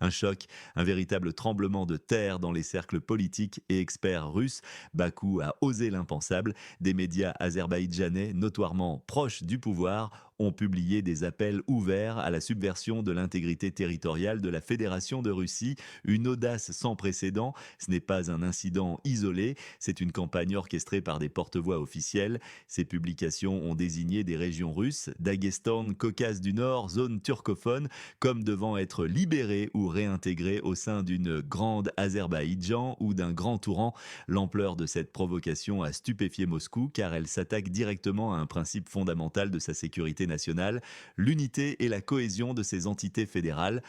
Un choc, un véritable tremblement de terre dans les cercles politiques et experts russes. Bakou a osé l'impensable. Des médias azerbaïdjanais notoirement proches du pouvoir ont publié des appels ouverts à la subversion de l'intégrité territoriale de la Fédération de Russie, une audace sans précédent. Ce n'est pas un incident isolé, c'est une campagne orchestrée par des porte-voix officiels. Ces publications ont désigné des régions russes, Daghestan, Caucase du Nord, zone turcophone, comme devant être libérées ou réintégrées au sein d'une grande Azerbaïdjan ou d'un grand Touran. L'ampleur de cette provocation a stupéfié Moscou car elle s'attaque directement à un principe fondamental de sa sécurité nationale, l'unité et la cohésion de ses entités fédérales.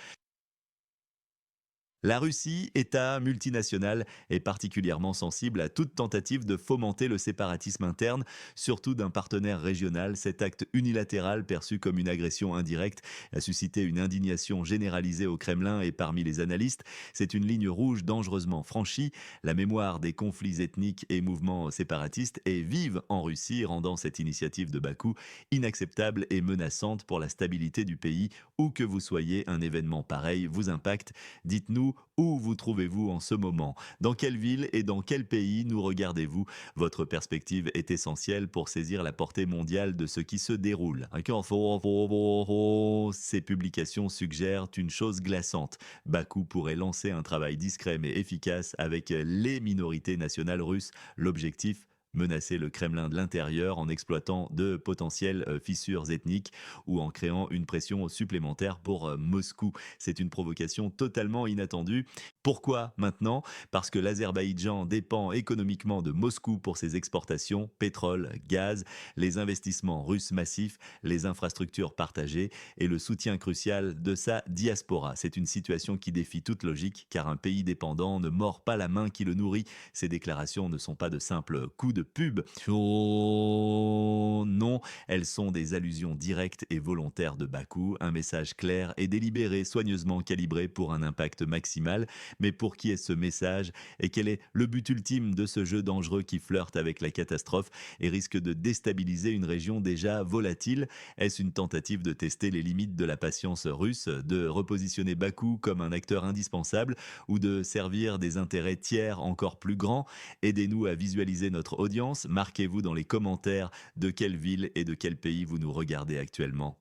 La Russie, État multinational, est particulièrement sensible à toute tentative de fomenter le séparatisme interne, surtout d'un partenaire régional. Cet acte unilatéral, perçu comme une agression indirecte, a suscité une indignation généralisée au Kremlin et parmi les analystes. C'est une ligne rouge dangereusement franchie. La mémoire des conflits ethniques et mouvements séparatistes est vive en Russie, rendant cette initiative de Bakou inacceptable et menaçante pour la stabilité du pays. Où que vous soyez, un événement pareil vous impacte. Dites-nous où vous trouvez-vous en ce moment? Dans quelle ville et dans quel pays nous regardez-vous? Votre perspective est essentielle pour saisir la portée mondiale de ce qui se déroule. Ces publications suggèrent une chose glaçante. Bakou pourrait lancer un travail discret mais efficace avec les minorités nationales russes. L'objectif, menacer le Kremlin de l'intérieur en exploitant de potentielles fissures ethniques ou en créant une pression supplémentaire pour Moscou. C'est une provocation totalement inattendue. Pourquoi maintenant? Parce que l'Azerbaïdjan dépend économiquement de Moscou pour ses exportations, pétrole, gaz, les investissements russes massifs, les infrastructures partagées et le soutien crucial de sa diaspora. C'est une situation qui défie toute logique car un pays dépendant ne mord pas la main qui le nourrit. Ces déclarations ne sont pas de simples coups de pub. Oh non, elles sont des allusions directes et volontaires de Bakou, un message clair et délibéré, soigneusement calibré pour un impact maximal. Mais pour qui est ce message et quel est le but ultime de ce jeu dangereux qui flirte avec la catastrophe et risque de déstabiliser une région déjà volatile? Est-ce une tentative de tester les limites de la patience russe, de repositionner Bakou comme un acteur indispensable ou de servir des intérêts tiers encore plus grands? Aidez-nous à visualiser notre audience. Marquez-vous dans les commentaires de quelle ville et de quel pays vous nous regardez actuellement.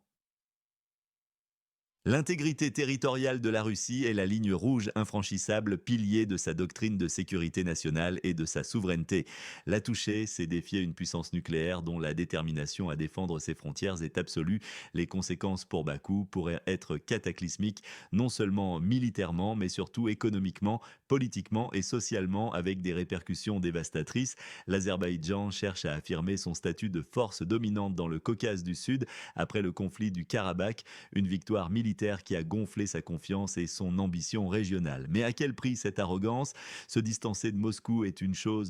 L'intégrité territoriale de la Russie est la ligne rouge infranchissable, pilier de sa doctrine de sécurité nationale et de sa souveraineté. La toucher, c'est défier une puissance nucléaire dont la détermination à défendre ses frontières est absolue. Les conséquences pour Bakou pourraient être cataclysmiques, non seulement militairement, mais surtout économiquement, politiquement et socialement, avec des répercussions dévastatrices. L'Azerbaïdjan cherche à affirmer son statut de force dominante dans le Caucase du Sud après le conflit du Karabakh, une victoire militaire qui a gonflé sa confiance et son ambition régionale. Mais à quel prix cette arrogance? Se distancer de Moscou est une chose,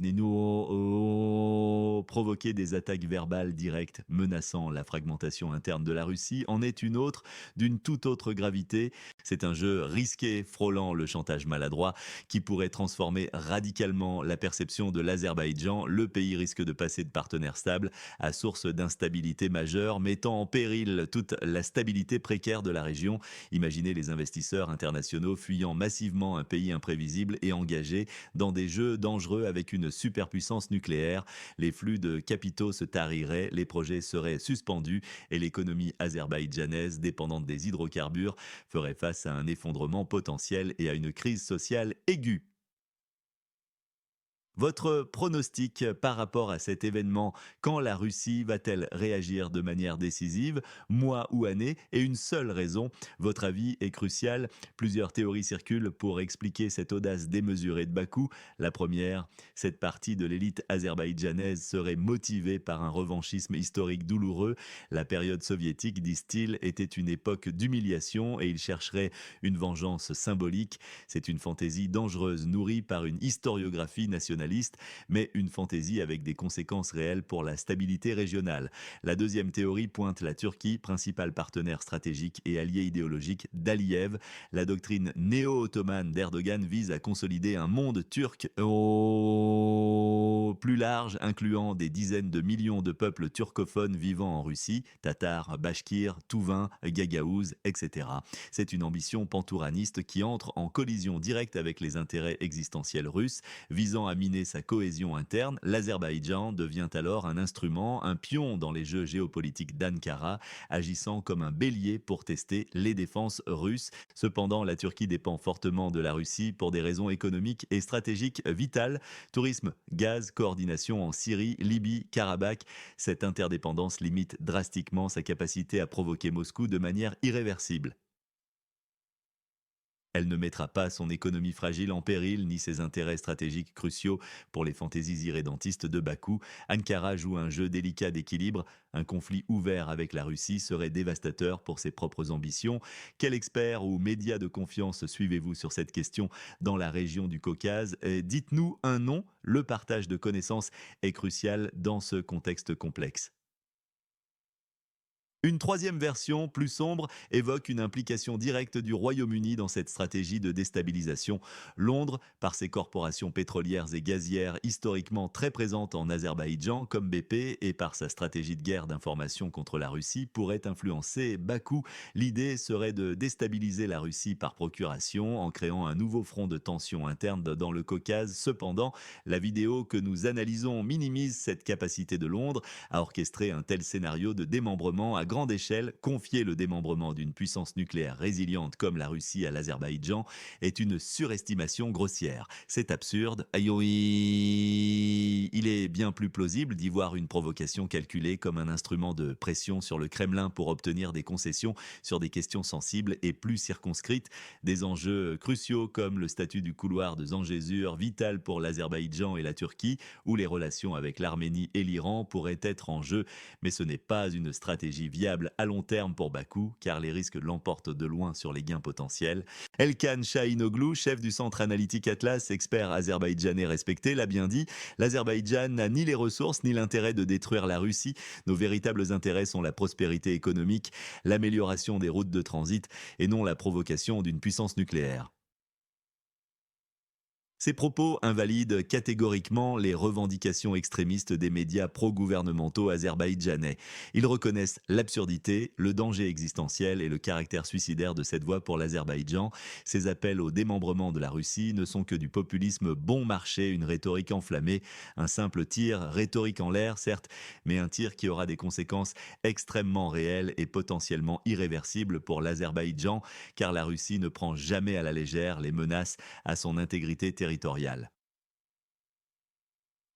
provoquer des attaques verbales directes menaçant la fragmentation interne de la Russie en est une autre, d'une toute autre gravité. C'est un jeu risqué, frôlant le chantage maladroit, qui pourrait transformer radicalement la perception de l'Azerbaïdjan. Le pays risque de passer de partenaire stable à source d'instabilité majeure, mettant en péril toute la stabilité précaire de la région. Imaginez les investisseurs internationaux fuyant massivement un pays imprévisible et engagé dans des jeux dangereux avec une superpuissance nucléaire. Les flux de capitaux se tariraient, les projets seraient suspendus et l'économie azerbaïdjanaise, dépendante des hydrocarbures, ferait face à un effondrement potentiel et à une crise sociale aiguë. Votre pronostic par rapport à cet événement, quand la Russie va-t-elle réagir de manière décisive, mois ou année? Et une seule raison, votre avis est crucial. Plusieurs théories circulent pour expliquer cette audace démesurée de Bakou. La première, cette partie de l'élite azerbaïdjanaise serait motivée par un revanchisme historique douloureux. La période soviétique, disent-ils, était une époque d'humiliation et ils chercheraient une vengeance symbolique. C'est une fantaisie dangereuse nourrie par une historiographie nationaliste, mais une fantaisie avec des conséquences réelles pour la stabilité régionale. La deuxième théorie pointe la Turquie, principal partenaire stratégique et allié idéologique d'Aliyev. La doctrine néo-ottomane d'Erdogan vise à consolider un monde turc plus large, incluant des dizaines de millions de peuples turcophones vivant en Russie, tatars, bachkirs, touvains, gagaouzes, etc. C'est une ambition pantouraniste qui entre en collision directe avec les intérêts existentiels russes. Visant à miner sa cohésion interne, l'Azerbaïdjan devient alors un instrument, un pion dans les jeux géopolitiques d'Ankara, agissant comme un bélier pour tester les défenses russes. Cependant, la Turquie dépend fortement de la Russie pour des raisons économiques et stratégiques vitales. Tourisme, gaz, coordination en Syrie, Libye, Karabakh. Cette interdépendance limite drastiquement sa capacité à provoquer Moscou de manière irréversible. Elle ne mettra pas son économie fragile en péril, ni ses intérêts stratégiques cruciaux pour les fantaisies irrédentistes de Bakou. Ankara joue un jeu délicat d'équilibre. Un conflit ouvert avec la Russie serait dévastateur pour ses propres ambitions. Quel expert ou média de confiance suivez-vous sur cette question dans la région du Caucase? Et dites-nous un nom. Le partage de connaissances est crucial dans ce contexte complexe. Une troisième version, plus sombre, évoque une implication directe du Royaume-Uni dans cette stratégie de déstabilisation. Londres, par ses corporations pétrolières et gazières historiquement très présentes en Azerbaïdjan, comme BP, et par sa stratégie de guerre d'information contre la Russie, pourrait influencer Bakou. L'idée serait de déstabiliser la Russie par procuration en créant un nouveau front de tension interne dans le Caucase. Cependant, la vidéo que nous analysons minimise cette capacité de Londres à orchestrer un tel scénario de démembrement à grande échelle. Confier le démembrement d'une puissance nucléaire résiliente comme la Russie à l'Azerbaïdjan est une surestimation grossière. C'est absurde. Aïe, oui. Il est bien plus plausible d'y voir une provocation calculée comme un instrument de pression sur le Kremlin pour obtenir des concessions sur des questions sensibles et plus circonscrites. Des enjeux cruciaux comme le statut du couloir de Zangezur, vital pour l'Azerbaïdjan et la Turquie, ou les relations avec l'Arménie et l'Iran pourraient être en jeu. Mais ce n'est pas une stratégie viable à long terme pour Bakou, car les risques l'emportent de loin sur les gains potentiels. Elkan Shahinoglu, chef du centre analytique Atlas, expert azerbaïdjanais respecté, l'a bien dit, l'Azerbaïdjan n'a ni les ressources ni l'intérêt de détruire la Russie. Nos véritables intérêts sont la prospérité économique, l'amélioration des routes de transit et non la provocation d'une puissance nucléaire. Ces propos invalident catégoriquement les revendications extrémistes des médias pro-gouvernementaux azerbaïdjanais. Ils reconnaissent l'absurdité, le danger existentiel et le caractère suicidaire de cette voie pour l'Azerbaïdjan. Ces appels au démembrement de la Russie ne sont que du populisme bon marché, une rhétorique enflammée, un simple tir rhétorique en l'air, certes, mais un tir qui aura des conséquences extrêmement réelles et potentiellement irréversibles pour l'Azerbaïdjan, car la Russie ne prend jamais à la légère les menaces à son intégrité territoriale.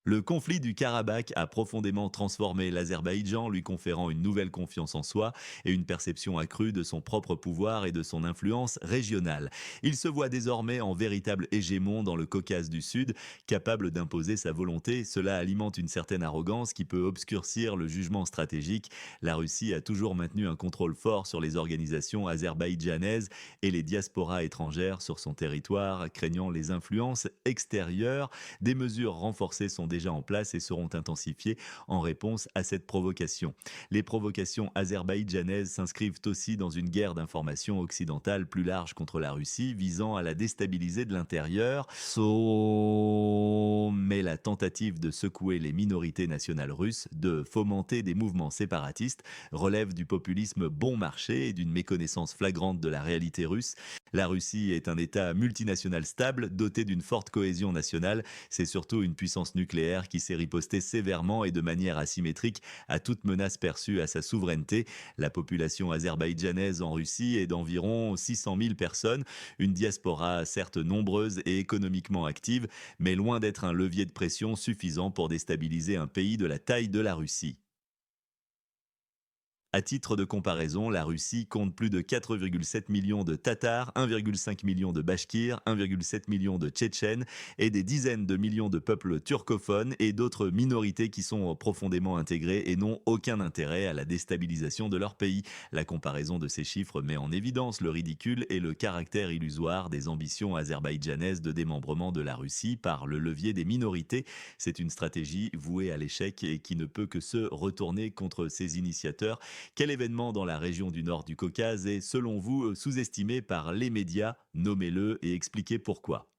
Le conflit du Karabakh a profondément transformé l'Azerbaïdjan, lui conférant une nouvelle confiance en soi et une perception accrue de son propre pouvoir et de son influence régionale. Il se voit désormais en véritable hégémon dans le Caucase du Sud, capable d'imposer sa volonté. Cela alimente une certaine arrogance qui peut obscurcir le jugement stratégique. La Russie a toujours maintenu un contrôle fort sur les organisations azerbaïdjanaises et les diasporas étrangères sur son territoire, craignant les influences extérieures. Des mesures renforcées sont déjà en place et seront intensifiées en réponse à cette provocation. Les provocations azerbaïdjanaises s'inscrivent aussi dans une guerre d'information occidentale plus large contre la Russie, visant à la déstabiliser de l'intérieur. Mais la tentative de secouer les minorités nationales russes, de fomenter des mouvements séparatistes, relève du populisme bon marché et d'une méconnaissance flagrante de la réalité russe. La Russie est un État multinational stable, doté d'une forte cohésion nationale. C'est surtout une puissance nucléaire qui s'est ripostée sévèrement et de manière asymétrique à toute menace perçue à sa souveraineté. La population azerbaïdjanaise en Russie est d'environ 600 000 personnes, une diaspora certes nombreuse et économiquement active, mais loin d'être un levier de pression suffisant pour déstabiliser un pays de la taille de la Russie. À titre de comparaison, la Russie compte plus de 4,7 millions de Tatars, 1,5 million de Bachkirs, 1,7 million de Tchétchènes et des dizaines de millions de peuples turcophones et d'autres minorités qui sont profondément intégrées et n'ont aucun intérêt à la déstabilisation de leur pays. La comparaison de ces chiffres met en évidence le ridicule et le caractère illusoire des ambitions azerbaïdjanaises de démembrement de la Russie par le levier des minorités. C'est une stratégie vouée à l'échec et qui ne peut que se retourner contre ses initiateurs. Quel événement dans la région du nord du Caucase est, selon vous, sous-estimé par les médias? Nommez-le et expliquez pourquoi.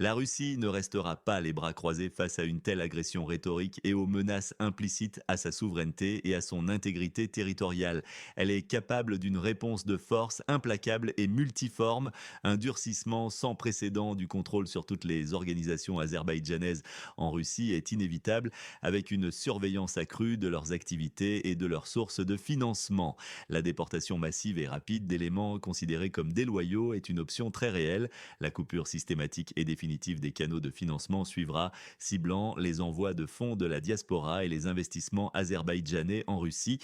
La Russie ne restera pas les bras croisés face à une telle agression rhétorique et aux menaces implicites à sa souveraineté et à son intégrité territoriale. Elle est capable d'une réponse de force implacable et multiforme, un durcissement sans précédent du contrôle sur toutes les organisations azerbaïdjanaises en Russie est inévitable, avec une surveillance accrue de leurs activités et de leurs sources de financement. La déportation massive et rapide d'éléments considérés comme déloyaux est une option très réelle. La coupure systématique et définitive des canaux de financement suivra, ciblant les envois de fonds de la diaspora et les investissements azerbaïdjanais en Russie.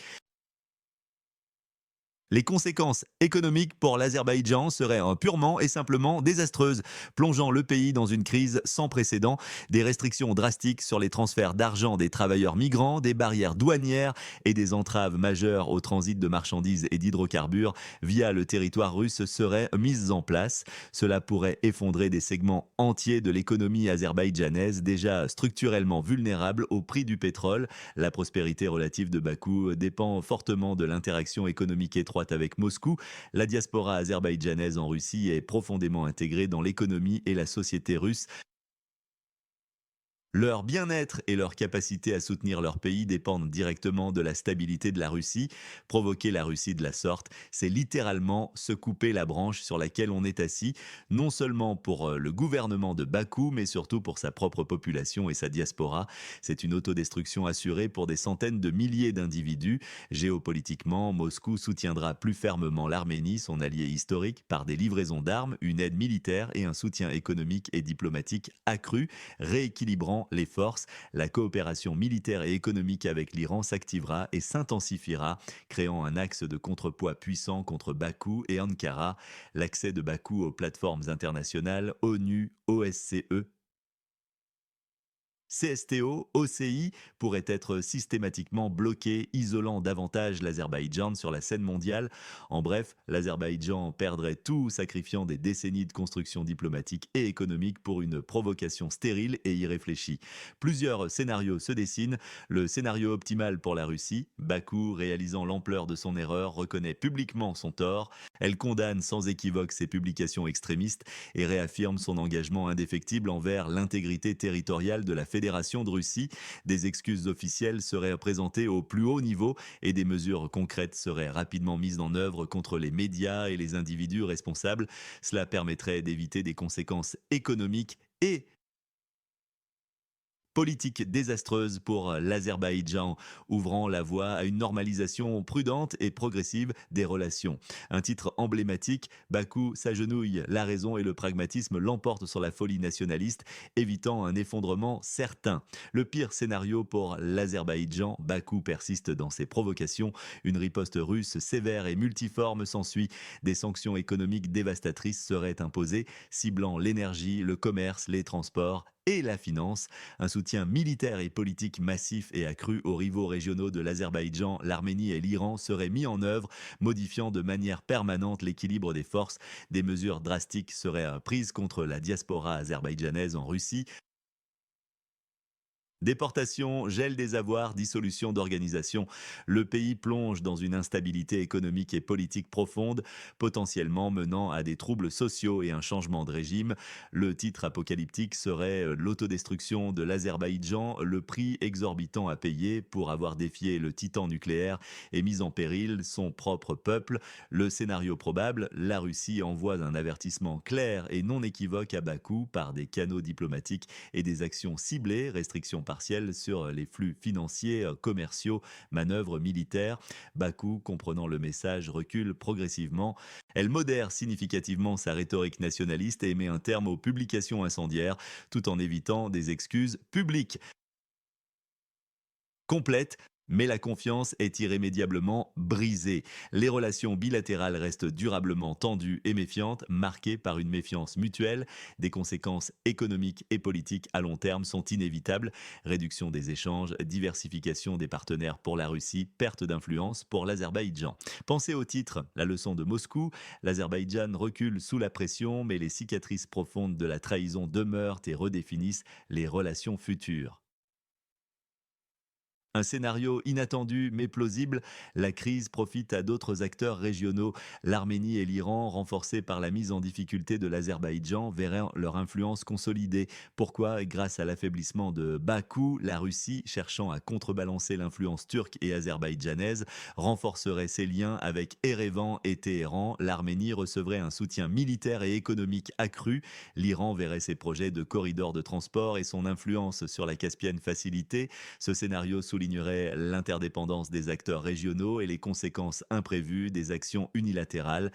Les conséquences économiques pour l'Azerbaïdjan seraient purement et simplement désastreuses, plongeant le pays dans une crise sans précédent, des restrictions drastiques sur les transferts d'argent des travailleurs migrants, des barrières douanières et des entraves majeures au transit de marchandises et d'hydrocarbures via le territoire russe seraient mises en place. Cela pourrait effondrer des segments entiers de l'économie azerbaïdjanaise déjà structurellement vulnérable au prix du pétrole. La prospérité relative de Bakou dépend fortement de l'interaction économique étroite avec Moscou. La diaspora azerbaïdjanaise en Russie est profondément intégrée dans l'économie et la société russe. Leur bien-être et leur capacité à soutenir leur pays dépendent directement de la stabilité de la Russie. Provoquer la Russie de la sorte, c'est littéralement se couper la branche sur laquelle on est assis, non seulement pour le gouvernement de Bakou, mais surtout pour sa propre population et sa diaspora. C'est une autodestruction assurée pour des centaines de milliers d'individus. Géopolitiquement, Moscou soutiendra plus fermement l'Arménie, son allié historique, par des livraisons d'armes, une aide militaire et un soutien économique et diplomatique accru, rééquilibrant les forces. La coopération militaire et économique avec l'Iran s'activera et s'intensifiera, créant un axe de contrepoids puissant contre Bakou et Ankara. L'accès de Bakou aux plateformes internationales, ONU, OSCE, CSTO, OCI pourraient être systématiquement bloqués, isolant davantage l'Azerbaïdjan sur la scène mondiale. En bref, l'Azerbaïdjan perdrait tout, sacrifiant des décennies de construction diplomatique et économique pour une provocation stérile et irréfléchie. Plusieurs scénarios se dessinent. Le scénario optimal pour la Russie, Bakou, réalisant l'ampleur de son erreur, reconnaît publiquement son tort. Elle condamne sans équivoque ses publications extrémistes et réaffirme son engagement indéfectible envers l'intégrité territoriale de la Fédération de Russie. Des excuses officielles seraient présentées au plus haut niveau et des mesures concrètes seraient rapidement mises en œuvre contre les médias et les individus responsables. Cela permettrait d'éviter des conséquences économiques et politique désastreuse pour l'Azerbaïdjan, ouvrant la voie à une normalisation prudente et progressive des relations. Un titre emblématique, Bakou s'agenouille, la raison et le pragmatisme l'emportent sur la folie nationaliste, évitant un effondrement certain. Le pire scénario pour l'Azerbaïdjan, Bakou persiste dans ses provocations, une riposte russe sévère et multiforme s'ensuit, des sanctions économiques dévastatrices seraient imposées, ciblant l'énergie, le commerce, les transports et la finance. Un soutien militaire et politique massif et accru aux rivaux régionaux de l'Azerbaïdjan, l'Arménie et l'Iran serait mis en œuvre, modifiant de manière permanente l'équilibre des forces. Des mesures drastiques seraient prises contre la diaspora azerbaïdjanaise en Russie. Déportation, gel des avoirs, dissolution d'organisations. Le pays plonge dans une instabilité économique et politique profonde, potentiellement menant à des troubles sociaux et un changement de régime. Le titre apocalyptique serait L'autodestruction de l'Azerbaïdjan, le prix exorbitant à payer pour avoir défié le titan nucléaire et mis en péril son propre peuple. Le scénario probable, la Russie envoie un avertissement clair et non équivoque à Bakou par des canaux diplomatiques et des actions ciblées, restrictions partielles sur les flux financiers, commerciaux, manœuvres militaires. Bakou, comprenant le message, recule progressivement. Elle modère significativement sa rhétorique nationaliste et met un terme aux publications incendiaires, tout en évitant des excuses publiques complète, mais la confiance est irrémédiablement brisée. Les relations bilatérales restent durablement tendues et méfiantes, marquées par une méfiance mutuelle. Des conséquences économiques et politiques à long terme sont inévitables. Réduction des échanges, diversification des partenaires pour la Russie, perte d'influence pour l'Azerbaïdjan. Pensez au titre, la leçon de Moscou. L'Azerbaïdjan recule sous la pression, mais les cicatrices profondes de la trahison demeurent et redéfinissent les relations futures. Un scénario inattendu mais plausible, la crise profite à d'autres acteurs régionaux. L'Arménie et l'Iran, renforcés par la mise en difficulté de l'Azerbaïdjan, verraient leur influence consolidée. Pourquoi? Grâce à l'affaiblissement de Bakou, la Russie, cherchant à contrebalancer l'influence turque et azerbaïdjanaise, renforcerait ses liens avec Erevan et Téhéran. L'Arménie recevrait un soutien militaire et économique accru. L'Iran verrait ses projets de corridors de transport et son influence sur la Caspienne facilitée. Ce scénario soulignerait l'interdépendance des acteurs régionaux et les conséquences imprévues des actions unilatérales.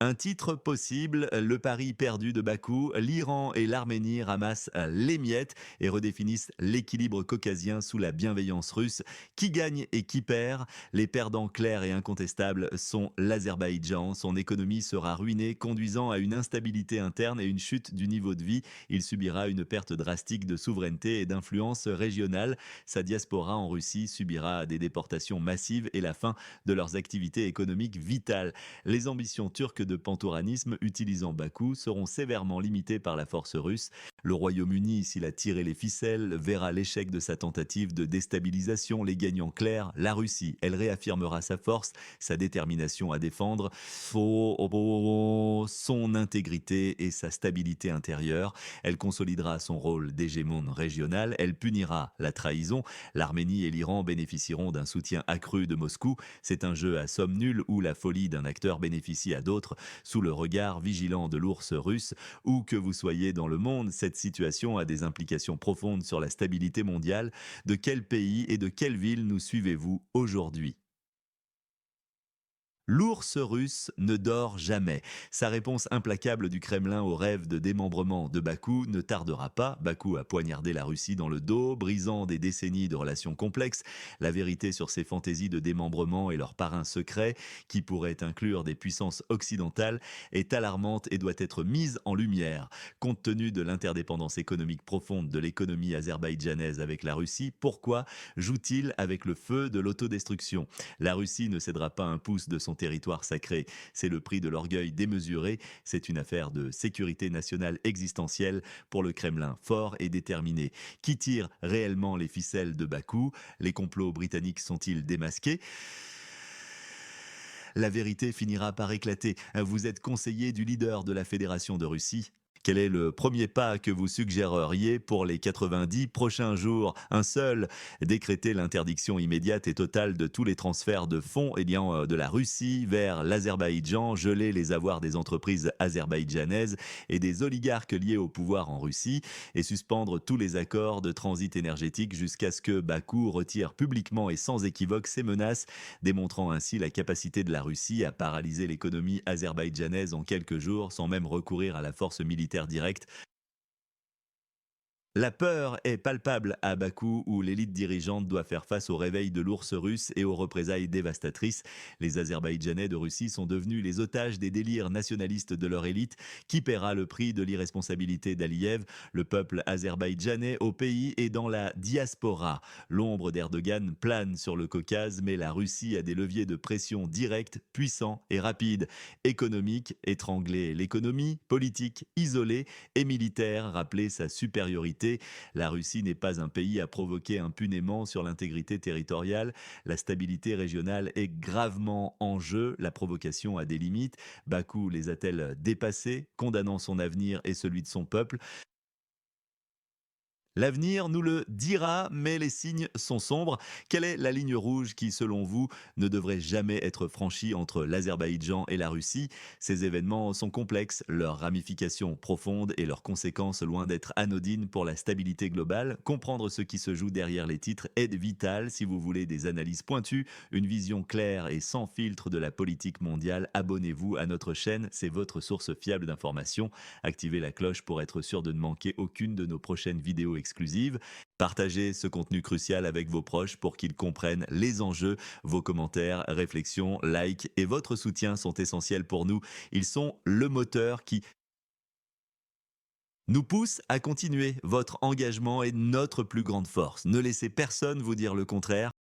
Un titre possible, le pari perdu de Bakou, l'Iran et l'Arménie ramassent les miettes et redéfinissent l'équilibre caucasien sous la bienveillance russe. Qui gagne et qui perd? Les perdants clairs et incontestables sont l'Azerbaïdjan. Son économie sera ruinée, conduisant à une instabilité interne et une chute du niveau de vie. Il subira une perte drastique de souveraineté et d'influence régionale. Sa diaspora en Russie subira des déportations massives et la fin de leurs activités économiques vitales. Les ambitions turques de pantouranisme utilisant Bakou seront sévèrement limitées par la force russe. Le Royaume-Uni, s'il a tiré les ficelles, verra l'échec de sa tentative de déstabilisation. Les gagnants clairs, la Russie, elle réaffirmera sa force, sa détermination à défendre son intégrité et sa stabilité intérieure. Elle consolidera son rôle d'hégémone régionale, elle punira la trahison. L'Arménie et l'Iran bénéficieront d'un soutien accru de Moscou. C'est un jeu à somme nulle où la folie d'un acteur bénéficie à d'autres. Sous le regard vigilant de l'ours russe, où que vous soyez dans le monde, cette situation a des implications profondes sur la stabilité mondiale. De quel pays et de quelle ville nous suivez-vous aujourd'hui? L'ours russe ne dort jamais. Sa réponse implacable du Kremlin au rêve de démembrement de Bakou ne tardera pas. Bakou a poignardé la Russie dans le dos, brisant des décennies de relations complexes. La vérité sur ses fantaisies de démembrement et leurs parrains secrets, qui pourraient inclure des puissances occidentales, est alarmante et doit être mise en lumière. Compte tenu de l'interdépendance économique profonde de l'économie azerbaïdjanaise avec la Russie, pourquoi joue-t-il avec le feu de l'autodestruction? La Russie ne cédera pas un pouce de son territoire sacré. C'est le prix de l'orgueil démesuré. C'est une affaire de sécurité nationale existentielle pour le Kremlin fort et déterminé. Qui tire réellement les ficelles de Bakou? Les complots britanniques sont-ils démasqués? La vérité finira par éclater. Vous êtes conseiller du leader de la Fédération de Russie. Quel est le premier pas que vous suggéreriez pour les 90 prochains jours? Un seul, décréter l'interdiction immédiate et totale de tous les transferts de fonds de la Russie vers l'Azerbaïdjan, geler les avoirs des entreprises azerbaïdjanaises et des oligarques liés au pouvoir en Russie et suspendre tous les accords de transit énergétique jusqu'à ce que Bakou retire publiquement et sans équivoque ses menaces, démontrant ainsi la capacité de la Russie à paralyser l'économie azerbaïdjanaise en quelques jours sans même recourir à la force militaire directe. La peur est palpable à Bakou où l'élite dirigeante doit faire face au réveil de l'ours russe et aux représailles dévastatrices. Les Azerbaïdjanais de Russie sont devenus les otages des délires nationalistes de leur élite. Qui paiera le prix de l'irresponsabilité d'Aliyev? Le peuple azerbaïdjanais au pays et dans la diaspora. L'ombre d'Erdogan plane sur le Caucase, mais la Russie a des leviers de pression directs, puissants et rapides. Économique, étrangler l'économie, politique, isoler et militaire, rappeler sa supériorité. La Russie n'est pas un pays à provoquer impunément sur l'intégrité territoriale. La stabilité régionale est gravement en jeu. La provocation a des limites. Bakou les a-t-elle dépassées, condamnant son avenir et celui de son peuple? L'avenir nous le dira, mais les signes sont sombres. Quelle est la ligne rouge qui, selon vous, ne devrait jamais être franchie entre l'Azerbaïdjan et la Russie? Ces événements sont complexes, leurs ramifications profondes et leurs conséquences loin d'être anodines pour la stabilité globale. Comprendre ce qui se joue derrière les titres est vital si vous voulez des analyses pointues, une vision claire et sans filtre de la politique mondiale. Abonnez-vous à notre chaîne, c'est votre source fiable d'informations. Activez la cloche pour être sûr de ne manquer aucune de nos prochaines vidéos exclusives. Partagez ce contenu crucial avec vos proches pour qu'ils comprennent les enjeux. Vos commentaires, réflexions, likes et votre soutien sont essentiels pour nous. Ils sont le moteur qui nous pousse à continuer. Votre engagement est notre plus grande force. Ne laissez personne vous dire le contraire.